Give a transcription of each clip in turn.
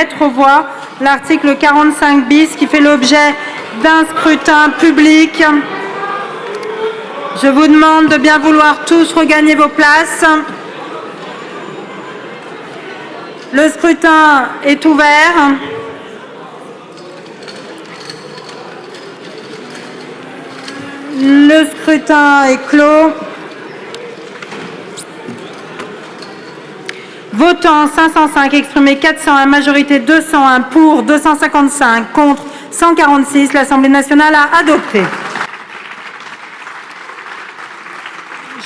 mettre aux voix l'article 45 bis qui fait l'objet d'un scrutin public. Je vous demande de bien vouloir tous regagner vos places. Le scrutin est ouvert. Le scrutin est clos. Votant 505, exprimé 401, majorité 201, pour 255, contre 146, l'Assemblée nationale a adopté.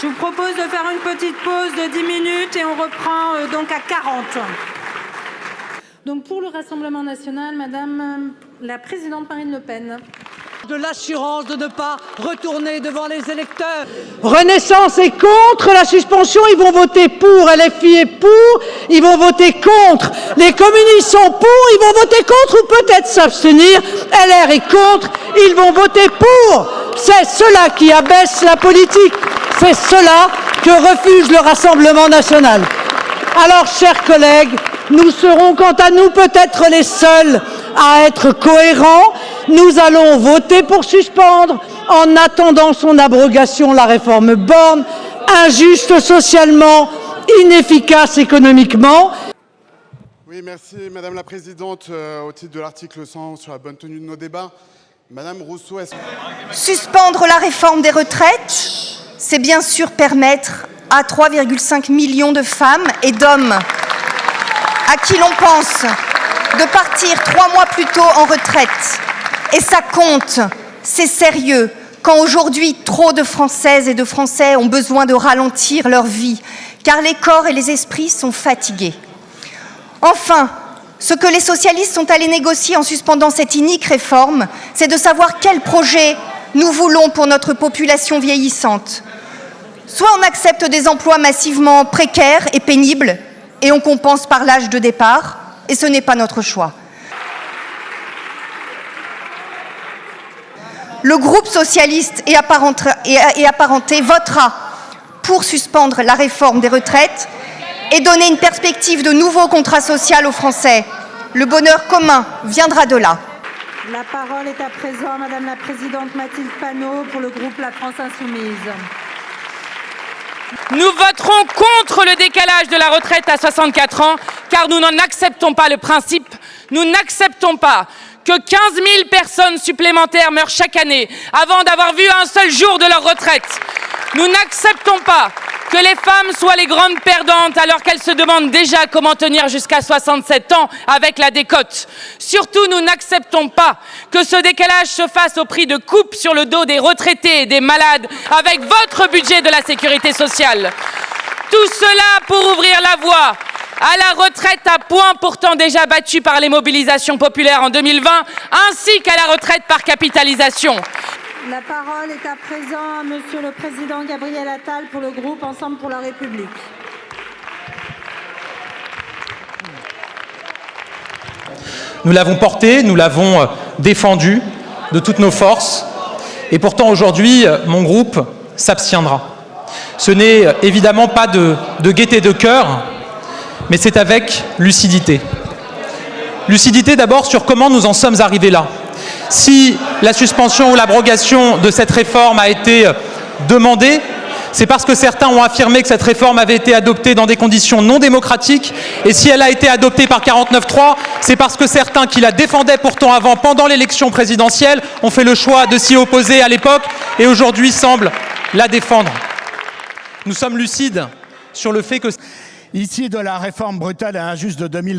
Je vous propose de faire une petite pause de 10 minutes et on reprend donc à 40. Donc pour le Rassemblement national, Madame la Présidente Marine Le Pen. De l'assurance de ne pas retourner devant les électeurs. Renaissance est contre la suspension, ils vont voter pour. LFI est pour, ils vont voter contre. Les communistes sont pour, ils vont voter contre ou peut-être s'abstenir. LR est contre, ils vont voter pour. C'est cela qui abaisse la politique. C'est cela que refuse le Rassemblement national. Alors, chers collègues, nous serons quant à nous peut-être les seuls à être cohérents. Nous allons voter pour suspendre en attendant son abrogation, la réforme Borne, injuste socialement, inefficace économiquement. Oui, merci Madame la Présidente. Au titre de l'article 100 sur la bonne tenue de nos débats, Madame Rousseau, est-ce que... Suspendre la réforme des retraites, c'est bien sûr permettre à 3,5 millions de femmes et d'hommes à qui l'on pense de partir 3 mois plus tôt en retraite. Et ça compte, c'est sérieux, quand aujourd'hui trop de Françaises et de Français ont besoin de ralentir leur vie, car les corps et les esprits sont fatigués. Enfin, ce que les socialistes sont allés négocier en suspendant cette inique réforme, c'est de savoir quel projet nous voulons pour notre population vieillissante. Soit on accepte des emplois massivement précaires et pénibles, et on compense par l'âge de départ, et ce n'est pas notre choix. Le groupe socialiste et apparenté votera pour suspendre la réforme des retraites et donner une perspective de nouveau contrat social aux Français. Le bonheur commun viendra de là. La parole est à présent à Madame la Présidente Mathilde Panot pour le groupe La France Insoumise. Nous voterons contre le décalage de la retraite à 64 ans, car nous n'en acceptons pas le principe. Nous n'acceptons pas que 15 000 personnes supplémentaires meurent chaque année avant d'avoir vu un seul jour de leur retraite. Nous n'acceptons pas que les femmes soient les grandes perdantes alors qu'elles se demandent déjà comment tenir jusqu'à 67 ans avec la décote. Surtout, nous n'acceptons pas que ce décalage se fasse au prix de coupes sur le dos des retraités et des malades avec votre budget de la sécurité sociale. Tout cela pour ouvrir la voie à la retraite à points pourtant déjà battue par les mobilisations populaires en 2020, ainsi qu'à la retraite par capitalisation. La parole est à présent à Monsieur le Président Gabriel Attal pour le groupe Ensemble pour la République. Nous l'avons porté, nous l'avons défendu de toutes nos forces, et pourtant aujourd'hui, mon groupe s'abstiendra. Ce n'est évidemment pas de gaieté de cœur, mais c'est avec lucidité. Lucidité d'abord sur comment nous en sommes arrivés là. Si la suspension ou l'abrogation de cette réforme a été demandée, c'est parce que certains ont affirmé que cette réforme avait été adoptée dans des conditions non démocratiques. Et si elle a été adoptée par 49.3, c'est parce que certains qui la défendaient pourtant avant, pendant l'élection présidentielle, ont fait le choix de s'y opposer à l'époque et aujourd'hui semblent la défendre. Nous sommes lucides sur le fait que... Ici, de la réforme brutale et injuste de 2020.